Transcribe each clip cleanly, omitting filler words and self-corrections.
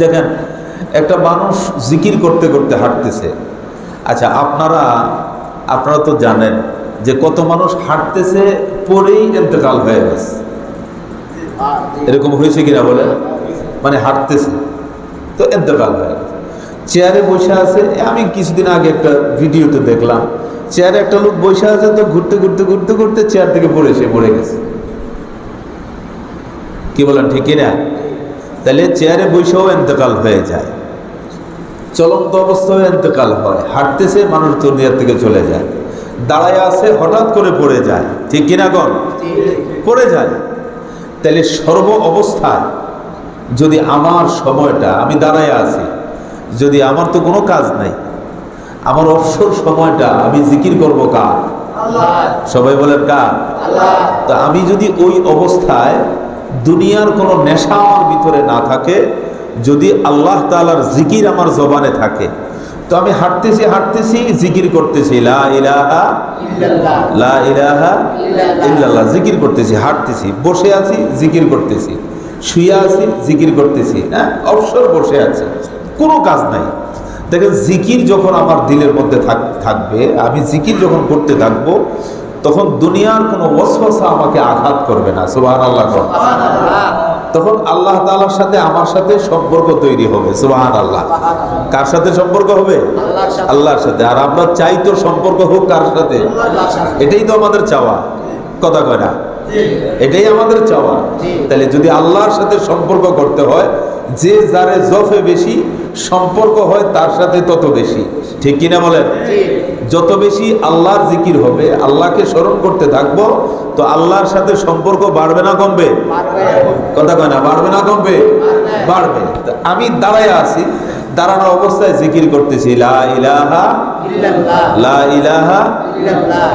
দেখেন একটা মানুষ জিকির করতে করতে হাঁটতেছে। আচ্ছা, আপনারা তো জানেন যে কত মানুষ হাঁটতেছে পরেই ইন্তেকাল হয়ে গেছে। এরকম হয়েছে কিনা বলে, মানে হাঁটতেছে তো ইন্তেকাল হয়ে গেছে। চেয়ারে বসে আছে, আমি কিছুদিন আগে একটা ভিডিওতে দেখলাম, চেয়ারে একটা লোক বসে আছে, তো ঘুরতে ঘুরতে ঘুরতে ঘুরতে চেয়ার থেকে পড়ে গেছে। কি বলেন, ঠিক কিনা? তাহলে চেয়ারে বসেও ইন্তেকাল হয়ে যায়, চলন্ত অবস্থায় ইন্তেকাল হয়, হাঁটতেছে মানুষ দুনিয়া থেকে চলে যায়, দাঁড়ায় আছে হঠাৎ করে পড়ে যায়, ঠিক কিনা কোন পড়ে যায়। তাহলে সর্ব অবস্থায় যদি আমার সময়টা, আমি দাঁড়ায় আছি, যদি আমার তো কোনো কাজ নাই, আমার অবসর সময়টা আমি জিকির করব কার? সবাই বলেন কার? তো আমি যদি ওই অবস্থায় দুনিয়ার কোনো নেশা আমার ভিতরে না থাকে, যদি আল্লাহ তাআলার জিকির আমার জবানে থাকে, তো আমি হাঁটতেছি জিকির করতেছি, লা ইলাহা ইল্লাল্লাহ, লা ইলাহা ইল্লাল্লাহ, জিকির করতেছি, হাঁটতেছি, বসে আছি জিকির করতেছি, শুয়ে আছি জিকির করতেছি, হ্যাঁ, অবসর বসে আছি, কোনো কাজ নাই। দেখেন, জিকির যখন আমার দিলের মধ্যে থাকবে, আমি জিকির যখন করতে থাকবো, তখন দুনিয়ার কোনো ওয়াসওয়াসা আমাকে আঘাত করবে না। সুবহানাল্লাহ। তখন আল্লাহ তাআলার সাথে আমার সাথে সম্পর্ক তৈরি হবে। সুবহানাল্লাহ। কার সাথে সম্পর্ক হবে? আল্লাহর সাথে। আর আমরা চাই তো সম্পর্ক হোক কার সাথে? এটাই তো আমাদের চাওয়া, কথা কয় না? এটাই আমাদের চাওয়া। তাহলে যদি আল্লাহর সাথে সম্পর্ক করতে হয়, যে যারে জফে বেশি সম্পর্ক হয় তার সাথে তত বেশি, ঠিক কিনা বলেন? যত বেশি আল্লাহর জিকির হবে, আল্লাহকে স্মরণ করতে থাকবো, তো আল্লাহর সাথে সম্পর্ক বাড়বে না কমবে? কথা কয় না, বাড়বে না কমবে? বাড়বে। আমি দাঁড়ায় আছি, দাঁড়ানো অবস্থায় জিকির করতেছি, লা ইলাহা ইল্লাল্লাহ, লা ইলাহা ইল্লাল্লাহ,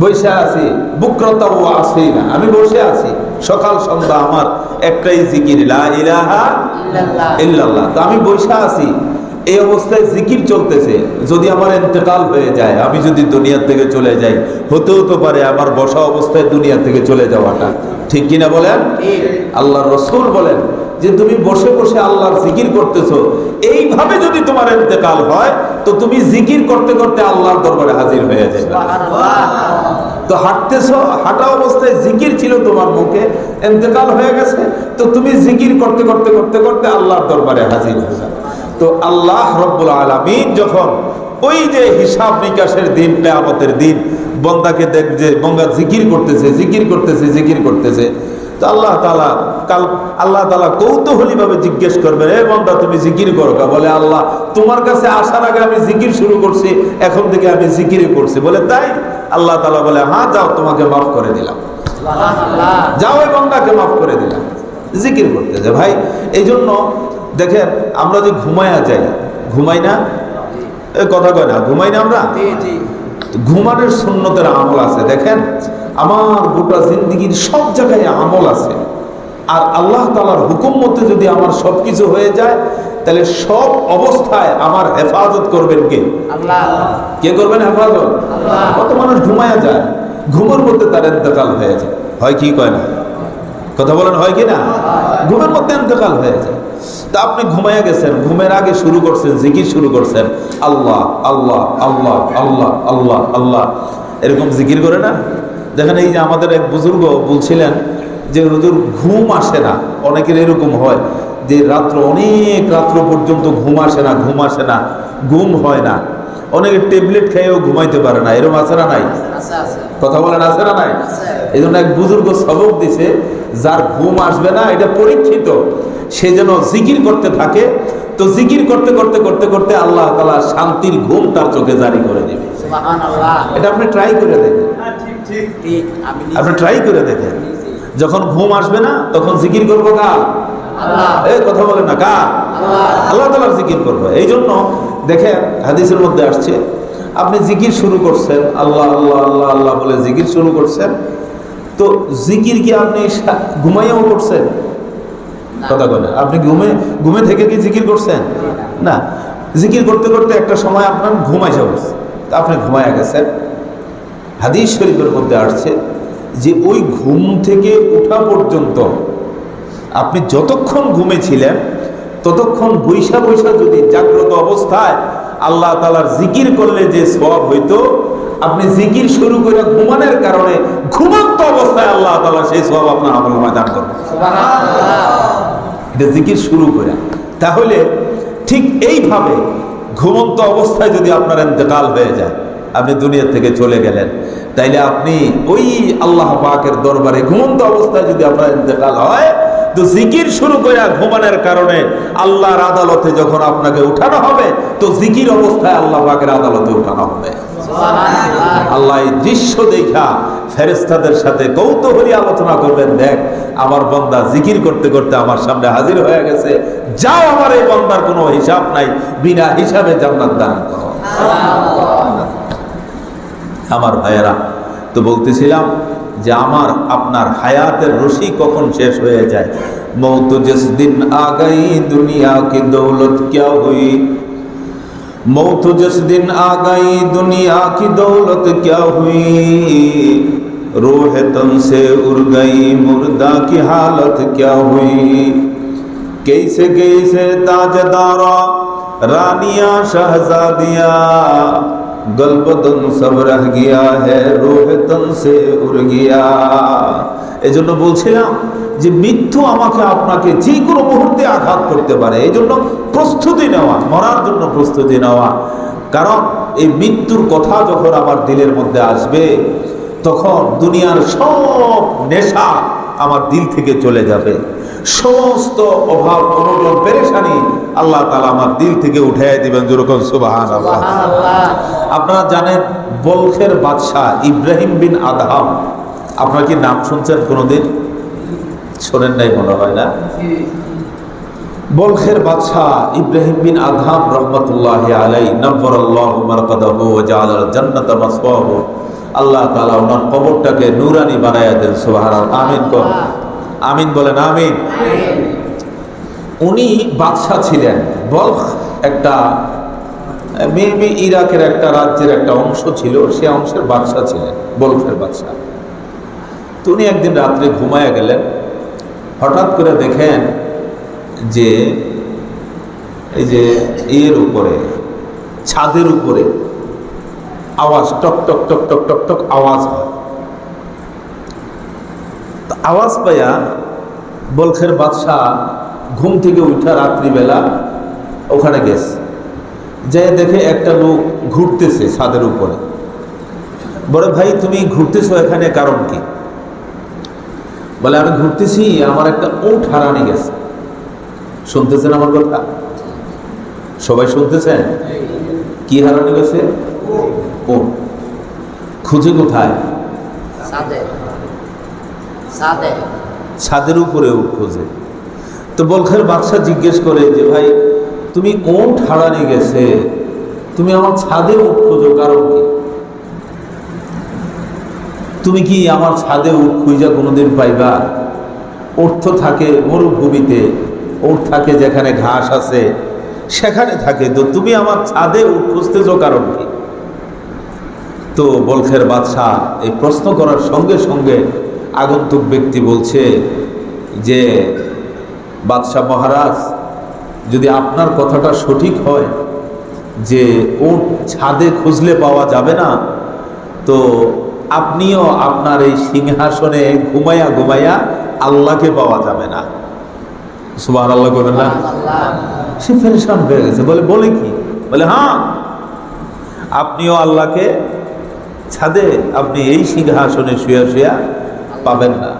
বসে আছি বুকরতা ও আসিলা, আমি বসে আছি, সকাল সন্ধ্যা আমার একটাই জিকির, লা ইলাহা ইল্লাল্লাহ। তো আমি বসে আছি, এই অবস্থায় জিকির চলতেছে। যদি আমার ইন্তেকাল হয়ে যায়, আমি যদি দুনিয়া থেকে চলে যাই, হতেও তো পারে আমার বসা অবস্থায় দুনিয়া থেকে চলে যাওয়াটা, ঠিক কিনা বলেন? আল্লাহর রাসূল বলেন যে তুমি বসে বসে আল্লাহর জিকির করতেছো, এইভাবে যদি তোমার ইন্তেকাল হয়, তো তুমি জিকির করতে করতে আল্লাহর দরবারে হাজির হয়ে যাবে। তো হাঁটতেছো, হাঁটা অবস্থায় জিকির ছিল তোমার মুখে, ইন্তেকাল হয়ে গেছে, তো তুমি জিকির করতে করতে করতে করতে আল্লাহর দরবারে হাজির হয়ে যাবে। তো আল্লাহ রব্বুল আলামিন যখন ওই যে হিসাব নিকাশের দিন, কিয়ামতের দিন, বান্দাকে দেখ যে বান্দা জিকির করতেছে, তো আল্লাহ তাআলা কৌতূহলী ভাবে জিজ্ঞেস করবেন, এ বান্দা তুমি জিকির করো কা? বলে, আল্লাহ তোমার কাছে আসার আগে আমি জিকির শুরু করছি, এখন থেকে আমি জিকিরই করছি। বলে, তাই? আল্লাহ তাআলা বলে, হ্যাঁ, যাও, তোমাকে মাফ করে দিলাম, যাও, ওই বান্দাকে মাফ করে দিলাম, জিকির করতেছে। ভাই, এই জন্য দেখেন, আমরা যে ঘুমাই না, কথা কয় না, ঘুমাই না আমরা? ঘুমানোর সুন্নতের আমল আছে। দেখেন, আমার গোটা জিন্দেগির সব জায়গায় আমল আছে, আর আল্লাহ তাআলার হুকুম মতে যদি আমার সবকিছু হয়ে যায়, তাহলে সব অবস্থায় আমার হেফাজত করবেন কে? আল্লাহ। কে করবেন হেফাজত? আল্লাহ। কত মানুষ ঘুমায়া যায়, ঘুমের মধ্যে তার ইন্তেকাল হয়ে যায়, হয় কি কয় না? কথা বলেন, হয় কি না? ঘুমের মধ্যে ইন্তেকাল হয়ে যায়। তা আপনি ঘুমাইয়া গেছেন, ঘুমের আগে শুরু করছেন, জিকির শুরু করছেন, আল্লাহ আল্লাহ আল্লাহ আল্লাহ আল্লাহ আল্লাহ, এরকম জিকির করে না? দেখেন, এই যে আমাদের এক বুজুর্গ বলছিলেন যে হুজুর ঘুম আসে না, অনেকের এরকম হয় যে অনেক রাত্র পর্যন্ত ঘুম আসে না, ঘুম হয় না, অনেকে ট্যাবলেট খেয়েও ঘুমাইতে পারে না, এরকম আছে না নাই? কথা বলেন, আছে না নাই? এই জন্য এক বুজুর্গ সবক দিছে, যার ঘুম আসবে না, এটা পরীক্ষিত, সে যেন জিকির করতে থাকে, তো জিকির করতে করতে করতে করতে আল্লাহ তাআলা শান্তির ঘুম তার চোখে জারি করে দেবে। সুবহানাল্লাহ। এটা আপনি ট্রাই করে দেখেন, আপনি ট্রাই করে দেখেন। যখন ঘুম আসবে না, তখন জিকির করবো কার? আল্লাহ। এই কথা বলেন না, কার? আল্লাহ তাআলার জিকির করবো। এই জন্য দেখেন, হাদিসের মধ্যে আসছে, আপনি জিকির শুরু করছেন, আল্লাহ আল্লাহ আল্লাহ আল্লাহ বলে জিকির শুরু করছেন, তো জিকির কি আপনি ঘুমাইয়াও করছেন? কথা বলে, আপনি ঘুমে থেকে কি জিকির করছেন? না, জিকির করতে করতে একটা সময় আপনার ঘুম এসে বসছে, আপনি ঘুমায়া গেছেন। হাদিস শরীফের মধ্যে আসছে যে ওই ঘুম থেকে ওঠা পর্যন্ত আপনি যতক্ষণ ঘুমেছিলেন ততক্ষণ বৈশা বৈশা যদি জাগ্রত অবস্থায় আল্লাহ তাআলার জিকির করলে যে সওয়াব হইতো, আপনি জিকির শুরু করে ঘুমানোর কারণে ঘুমন্ত অবস্থায় আল্লাহ তাআলা সেই সওয়াব আপনার আমলনামায় দান করবেন। এটা জিকির শুরু করে। তাহলে ঠিক এইভাবে ঘুমন্ত অবস্থায় যদি আপনার ইন্তেকাল হয়ে যায়, আপনি দুনিয়া থেকে চলে গেলেন, তাইলে আপনি ওই আল্লাহ পাকের দরবারে ঘুমন্ত অবস্থায় যদি আপনার ইন্তেকাল হয়, তো জিকির শুরু করে ঘুমানোর কারণে আল্লাহর আদালতে যখন আপনাকে উঠানো হবে, তো জিকির অবস্থায় আল্লাহ পাকের আদালতে উঠানো হবে। আল্লাহ এই দৃশ্য দেখা ফেরেশতাদের সাথে কৌতূহলী আলোচনা করবেন, দেখ আমার বান্দা জিকির করতে করতে আমার সামনে হাজির হয়ে গেছে, যাও আমার এই বান্দার কোনো হিসাব নাই, বিনা হিসাবে জান্নাত দান করো। আমার ভাইয়েরা, তো বলতেছিলাম যে আমার আপনার হায়াতের রশি কখন শেষ হয়ে যায়। মৌত জিস দিন আ গই দুনিয়া কি দৌলত क्या हुई, मौत जिस दिन आ गई दुनिया की दौलत क्या हुई, रूह तन से उड़ गई मुर्दा की हालत क्या हुई, कैसे कैसे ताजदारा रानिया शहजादिया, गलबदन सब रह गया है रूह तन से उड़ गया। এজন্য বলছিলাম যে মৃত্যু আমাকে আপনাকে যে কোনো মুহূর্তে আঘাত করতে পারে, এই জন্য প্রস্তুতি নেওয়া, মরার জন্য প্রস্তুতি নেওয়া। কারণ এই মৃত্যুর কথা যখন আমার দিলের মধ্যে আসবে, তখন দুনিয়ার সব নেশা আমার দিল থেকে চলে যাবে, সমস্ত অভাব অনটন পেরেশানি আল্লাহ তাআলা আমার দিল থেকে উঠাইয়া দিবেন। যেরকম সুবহানাল্লাহ। আপনারা জানেন বলখের বাদশাহ ইব্রাহিম বিন আদহাম, আপনারা কি নাম শুনছেন কোনোদিন? শোনেন নাই মনে হয় না? বলখের বাদশাহ ইব্রাহিম বিন আদহাম রহমতুল্লাহি আলাইহি নব্বরাল্লাহু মারকাদাহু ওয়া জাআলাল জান্নাতা মাসওয়াহু, আল্লাহ তাআলা ওনার কবরটাকে নূরানি বানায়া দেন। সুবহানাল্লাহ, আমিন কোন, আমিন বলেন আমিন। উনি বাদশাহ ছিলেন। বলখ একটা মেবি ইরাকের একটা রাজ্যের একটা অংশ ছিল, সে অংশের বাদশাহ ছিলেন, বলখের বাদশাহ। তো উনি একদিন রাত্রে ঘুমায়া গেলেন, হঠাৎ করে দেখেন যে এই যে এর উপরে, ছাদের উপরে আওয়াজ, টক টক টক টক টক টক আওয়াজ হয়। আওয়াজ পাইয়া বলখের বাদশাহ ঘুম থেকে উঠা রাত্রিবেলা ওখানে গেছে, যে দেখে একটা লোক ঘুরতেছে ছাদের উপরে। বলে, ভাই তুমি ঘুরতেছো এখানে, কারণ কি? বলে, আমি ঘুরতেছি, আমার একটা উট হারানি গেছে। শুনতেছেন আমার কথা? সবাই শুনতেছেন? কি হারানি গেছে? উট। খুঁজে কোথায়? ছাদের উপরে উট খুঁজে। তো বলখের বাদশাহ জিজ্ঞেস করে যে, ভাই তুমি উট হারানি গেছে, তুমি আমার ছাদে উট খোঁজো, কারণ কি? তুমি কি আমার ছাদে উট খুঁজা কোনোদিন পাইবা? উট তো থাকে মরুভূমিতে, উট থাকে যেখানে ঘাস আছে সেখানে থাকে, তো তুমি আমার ছাদে উট খুঁজতেছো কারণ কি? তো বলখের বাদশাহ এই প্রশ্ন করার সঙ্গে সঙ্গে আগন্তুক ব্যক্তি বলছে যে, বাদশাহ মহারাজ, যদি আপনার কথাটা সঠিক হয় যে উট ছাদে খুঁজলে পাওয়া যাবে না, তো আপনিও আপনার এই সিংহাসনে ঘুমাইয়া ঘুমাইয়া আল্লাহকে পাওয়া যাবে না। সুবহানাল্লাহ করবেন না? সে পেরেশান হয়ে গেছে। বলে কি? বলে, হ্যাঁ, আপনিও আল্লাহকে ছাদে, আপনি এই সিংহাসনে শুয়া শুয়া পাবেন না।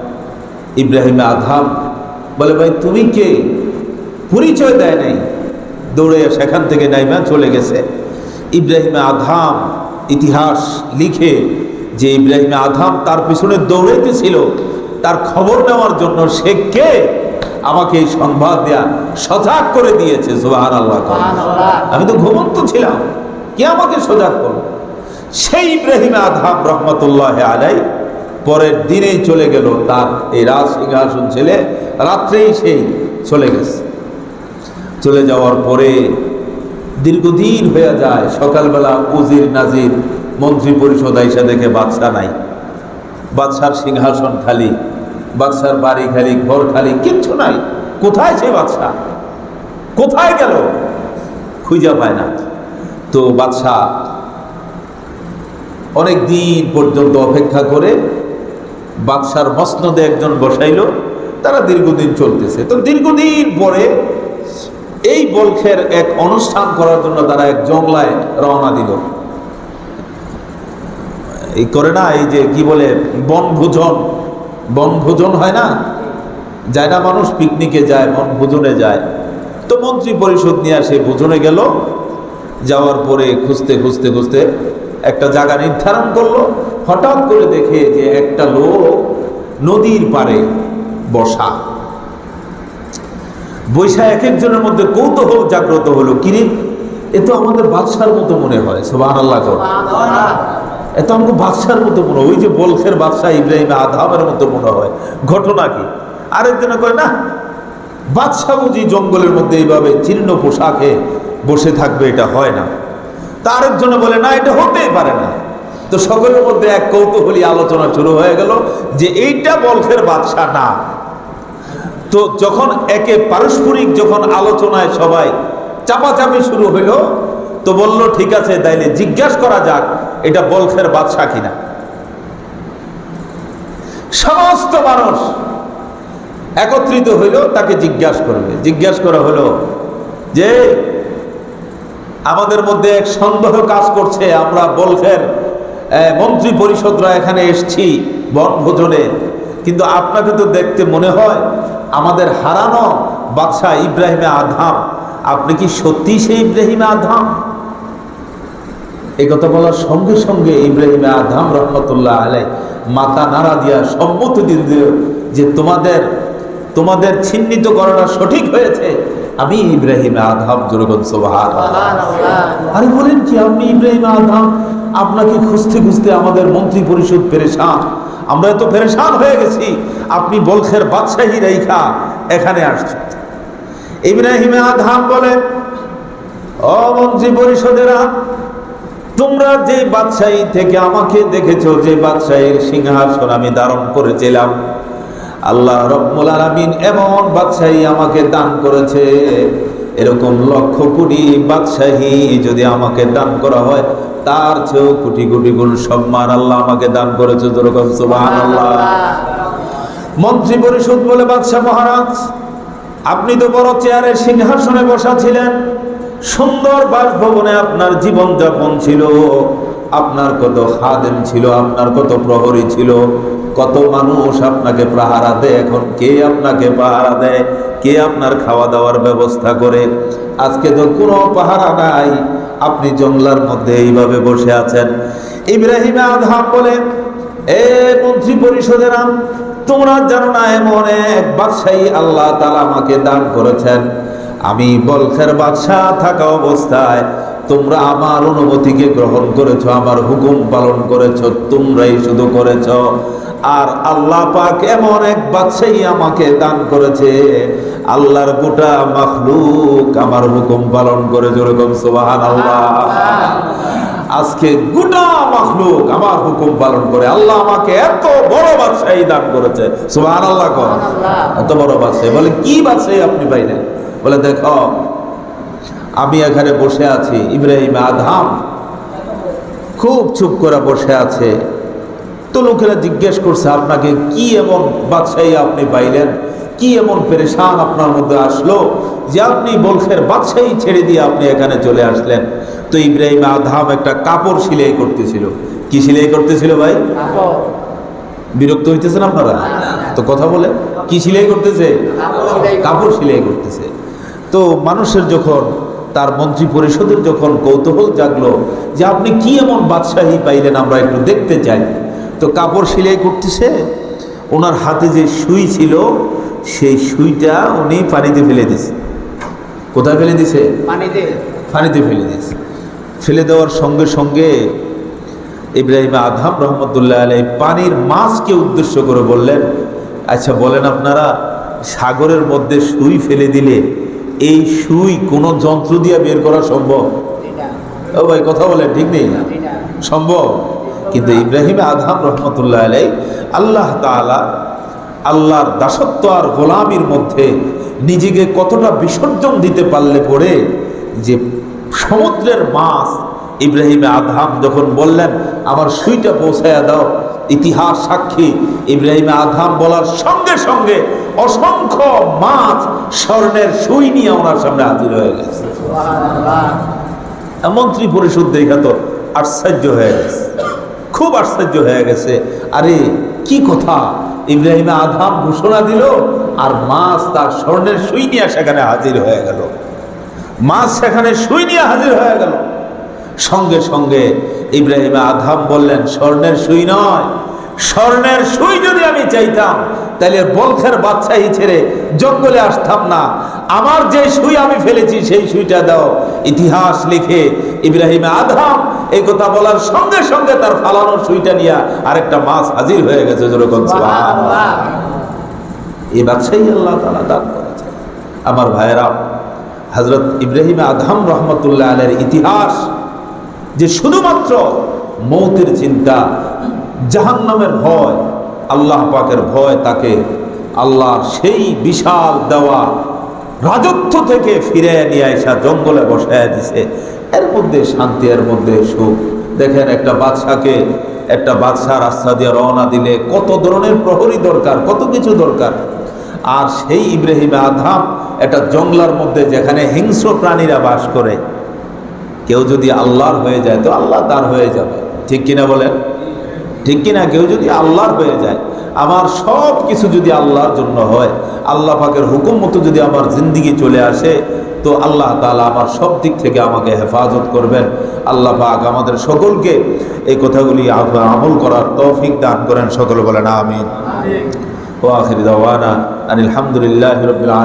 ইব্রাহিম আদহাম বলে, ভাই তুমি কে? পরিচয় দেয় নাই, দৌড়ে সেখান থেকে নাইমা চলে গেছে। ইব্রাহিম আদহাম ইতিহাস লিখে যে ইব্রাহিম আদহাম তার পিছনে দৌড়াইতেছিল, তার খবর নেওয়ার জন্য সে কে আমাকে এই সংবাদ দেয়া সজাগ করে দিয়েছে। সুবহানাল্লাহ। আমি তো ঘুমন্ত ছিলাম, কে আমাকে সজাগ করলো? সেই ইব্রাহিম আদহাম রহমতুল্লাহ আলাইহি পরের দিনেই চলে গেল, তার এই রাজ সিংহাসন ছেলে রাত্রেই সেই চলে গেছে। চলে যাওয়ার পরে দীর্ঘদিন হয়ে যায়, সকালবেলা উজির নাজির মন্ত্রী পরিষদ আইসা দেখে বাদশাহ নাই, বাদশার সিংহাসন খালি। বাদশার বাড়ি খালি, ঘর খালি, কিচ্ছু নাই। কোথায় সেই বাদশা? কোথায় গেল? খুঁজে পায় না। তো বাদশা অনেক দিন পর্যন্ত অপেক্ষা করে বাদশার মসনদে একজন বসাইল। তারা দীর্ঘদিন চলতেছে। তো দীর্ঘদিন পরে এই বলখের এক অনুষ্ঠান করার জন্য তারা এক জংলায় রওনা দিল। এই করে না, এই যে কি বলে বনভোজন, বনভোজন হয় না, যায় না মানুষ, পিকনিকে যায়, বনভোজনে যায়। তো মন্ত্রী পরিষদ নিয়ে আসে, ভোজনে গেল। যাওয়ার পরে খুঁজতে খুঁজতে খুঁজতে একটা জায়গা নির্ধারণ করলো। হঠাৎ করে দেখে যে একটা লোক নদীর পাড়ে বসা। বৈশা এক একজনের মধ্যে কৌতূহল জাগ্রত হলো, কিরে এ তো আমাদের বাদশার মতো মনে হয়। সুবহানাল্লাহ। এত আমাকে বাদশার মতো মনে হয়, ওই যে বলখের বাদশা ইব্রাহিম আদহামের মতো মনে হয়। ঘটনা কি? আরেকজনে কয় না, বাদশা বুঝি জঙ্গলের মধ্যে এইভাবে জীর্ণ পোশাকে বসে থাকবে, এটা হয় না। তা আরেকজনে বলে না, এটা হতেই পারে না। তো সকলের মধ্যে এক কৌতূহলী আলোচনা শুরু হয়ে গেল যে এইটা বলখের বাদশা না। তো যখন একে পারস্পরিক যখন আলোচনায় সবাই চাপাচাপি শুরু হইল, তো বলল ঠিক আছে, তাইলে জিজ্ঞাসা করা যাক এটা বলখের বাদশা কিনা। সমস্ত মানুষ একত্রিত হইল, তাকে জিজ্ঞাসা করবে। জিজ্ঞাসা করা হলো যে আমাদের মধ্যে এক সন্দেহ কাজ করছে, আমরা বলখের মন্ত্রী পরিষদরা এখানে এসছি বনভোজনে, কিন্তু আপনাকে তো দেখতে মনে হয় আমাদের হারানো বাদশা ইব্রাহিমে আদহাম। আপনি কি সত্যি সেই ইব্রাহিমে আদহাম? এই কথা বলার সঙ্গে সঙ্গে ইব্রাহিমে আদহাম রহমতুল্লাহ আলাইহি মাথা নাড়া দিয়া সম্মতি দিল যে তোমাদের চিহ্নিত করাটা সঠিক হয়েছে, আমি ইব্রাহিমে আদহাম। জোরগণ সুবহানাল্লাহ। আরে বলেন কি, আপনি ইব্রাহিমে আদহাম? আপনাকে খুঁজতে খুঁজতে আমাদের মন্ত্রী পরিষদ পেরেশান, আমরা এত পেরেশান হয়ে গেছি, আপনি বলখের বাদশাহী রাইখা এখানে আসছেন। ইব্রাহিমে আদহাম বলে, ও মন্ত্রী পরিষদেরা, তোমরা যে বাদশাহী থেকে আমাকে দেখেছো, যে বাদশাহীর সিংহাসন আমি ধারণ করেছিলাম, আল্লাহ রাব্বুল আলামিন এমন বাদশাহী আমাকে দান করেছে, এরকম লক্ষ কোটি বাদশাহী যদি আমাকে দান করা হয়, তার চেয়েও কোটি কোটি গুণ সম্মান আল্লাহ আমাকে দান করেছে। যেরকম সুবহানাল্লাহ। মন্ত্রী পরিষদ বলে, বাদশা মহারাজ, আপনি তো বড় চেয়ারে সিংহাসনে বসা ছিলেন, সুন্দর বাসভবনে আপনার জীবন যাপন ছিল, আপনার কত খাদেম ছিল, আপনার কত প্রহরী ছিল, কত মানুষ আপনাকে পাহারা দেয়। এখন কে আপনাকে পাহারা দেয়? কে আপনার খাওয়া দাওয়ার ব্যবস্থা করে? আজকে তো কোনো পাহারা নাই, আপনি জঙ্গলার মধ্যে এইভাবে বসে আছেন। ইব্রাহিম আদহাম বলে, এ মন্ত্রী পরিষদেরা, তোমরা জানো না এমন এক বাদশাহী আল্লাহ তাআলা আমাকে দান করেছেন। আমি বলখের বাদশা থাকা অবস্থায় তোমরা আমার অনুমতিকে গ্রহণ করেছো, আমার হুকুম পালন করেছো, তোমরাই শুধু করেছো। আর আল্লাহ পাক এমন এক বাদশাহী আমাকে দান করেছে, আল্লাহর গোটা মাখলুক আমার হুকুম পালন করে। যেরকম সুবহানাল্লাহ। আজকে গোটা মাখলুক আমার হুকুম পালন করে। আল্লাহ আমাকে এত বড় বাদশাহী দান করেছে। সুবহানাল্লাহ। এত বড় বাদশাহী। বলে, কি বাদশাহী আপনি পাইলেন? বলে, দেখো আমি এখানে বসে আছি, ইব্রাহিম আদহাম খুব চুপ করে বসে আছে। তো লোকেরা জিজ্ঞেস করছে, আপনাকে কি এমন বাদশাহী আপনি পাইলেন, কি এমন পেরেশান আপনার মধ্যে আসলো যে আপনি বলখের বাদশাহী ছেড়ে দিয়ে আপনি এখানে চলে আসলেন? তো ইব্রাহিম আদহাম একটা কাপড় সেলাই করতেছিল। কি সেলাই করতেছিল ভাই? বিরক্ত হইতেছেন আপনারা? তো কথা বলে, কি সেলাই করতেছে? কাপড় সেলাই করতেছে। তো মানুষের যখন, তার মন্ত্রী পরিষদের যখন কৌতূহল জাগলো যে আপনি কি এমন বাদশাহী পাইলেন, আমরা একটু দেখতে চাই। তো কাপড় সেলাই করতেছে, ওনার হাতে যে সুই ছিল সেই সুইটা উনি পানিতে ফেলে দিয়েছে। কোথায় ফেলে দিয়েছে? পানিতে ফেলে দিয়েছে। ফেলে দেওয়ার সঙ্গে সঙ্গে ইব্রাহিম আদহাম রহমতুল্লাহ আলাইহি পানির মাছকে উদ্দেশ্য করে বললেন, আচ্ছা বলেন আপনারা, সাগরের মধ্যে সুই ফেলে দিলে এই সুই কোনো যন্ত্র দিয়ে বের করা সম্ভব? ও ভাই কথা বলেন, ঠিক নেই? সম্ভব। কিন্তু ইব্রাহিম আদহাম রহমতুল্লাহ আলাইহি আল্লাহ তাআলা আল্লাহর দাসত্ব আর গোলামির মধ্যে নিজেকে কতটা বিসর্জন দিতে পারলে পরে যে সমুদ্রের মাছ ইব্রাহিম আদহাম যখন বললেন আমার সুইটা পৌঁছায়া দাও, ইতিহাস সাক্ষী ইব্রাহিম আদহাম বলার সঙ্গে সঙ্গে অসংখ্য মাছ স্বর্ণের সুই নিয়ে ওনার সামনে হাজির হয়ে গেছে। মন্ত্রী পরিষদ দেখা তো আশ্চর্য হয়ে গেছে, খুব আশ্চর্য হয়ে গেছে। আরে কি কথা, ইব্রাহিম আদহাম ঘোষণা দিল আর মাছ তার স্বর্ণের সুই নিয়ে সেখানে হাজির হয়ে গেল। মাছ সেখানে সুই নিয়ে হাজির হয়ে গেল। সঙ্গে সঙ্গে ইব্রাহিম আদহাম বললেন স্বর্ণের সুই নয়, স্বর্ণের সুই যদি আমি চাইতাম তাহলে বলখের বাদশাহী ছেড়ে জঙ্গলে আসতাম না, আমার যে সুই আমি ফেলেছি সেই সুইটা দাও। ইতিহাস লিখে ইব্রাহিম আদহাম এই কথা বলার সঙ্গে সঙ্গে তার ফালানোর সুইটা নিয়ে আরেকটা মাছ হাজির হয়ে গেছে। যেরকম এই বাদশাহী আল্লাহ তাআলা দান করেছে। আমার ভাইয়েরা, হযরত ইব্রাহিম আদহাম রহমতুল্লাহ আলাইহির ইতিহাস যে শুধুমাত্র মৌতের চিন্তা, জাহান্নামের ভয়, আল্লাহ পাকের ভয়, তাকে আল্লাহর সেই বিশাল দেওয়া রাজত্ব থেকে ফিরে নিয়ে আসা জঙ্গলে বসায় দিছে। এর মধ্যে শান্তি, এর মধ্যে সুখ। দেখেন একটা বাদশাহ রাস্তা দিয়ে রওনা দিলে কত ধরনের প্রহরী দরকার, কত কিছু দরকার। আর সেই ইব্রাহিম আদহাম একটা জঙ্গলার মধ্যে যেখানে হিংস্র প্রাণীরা বাস করে, কেউ যদি আল্লাহর হয়ে যায় তো আল্লাহ তার হয়ে যাবে। ঠিক কিনা বলেন? ঠিক কিনা? কেউ যদি আল্লাহর হয়ে যায়, আমার সব কিছু যদি আল্লাহর জন্য হয়, আল্লাহ পাকের হুকুম মতো যদি আমার জিন্দিগি চলে আসে, তো আল্লাহ তাআলা আমার সব দিক থেকে আমাকে হেফাজত করবেন। আল্লাহ পাক আমাদের সকলকে এই কথাগুলি আমল করার তৌফিক দান করেন। সকলে বলেন আমিন। ওয়া আখির দাওয়ানা আনিল হামদুলিল্লাহি রাব্বিল আলামিন।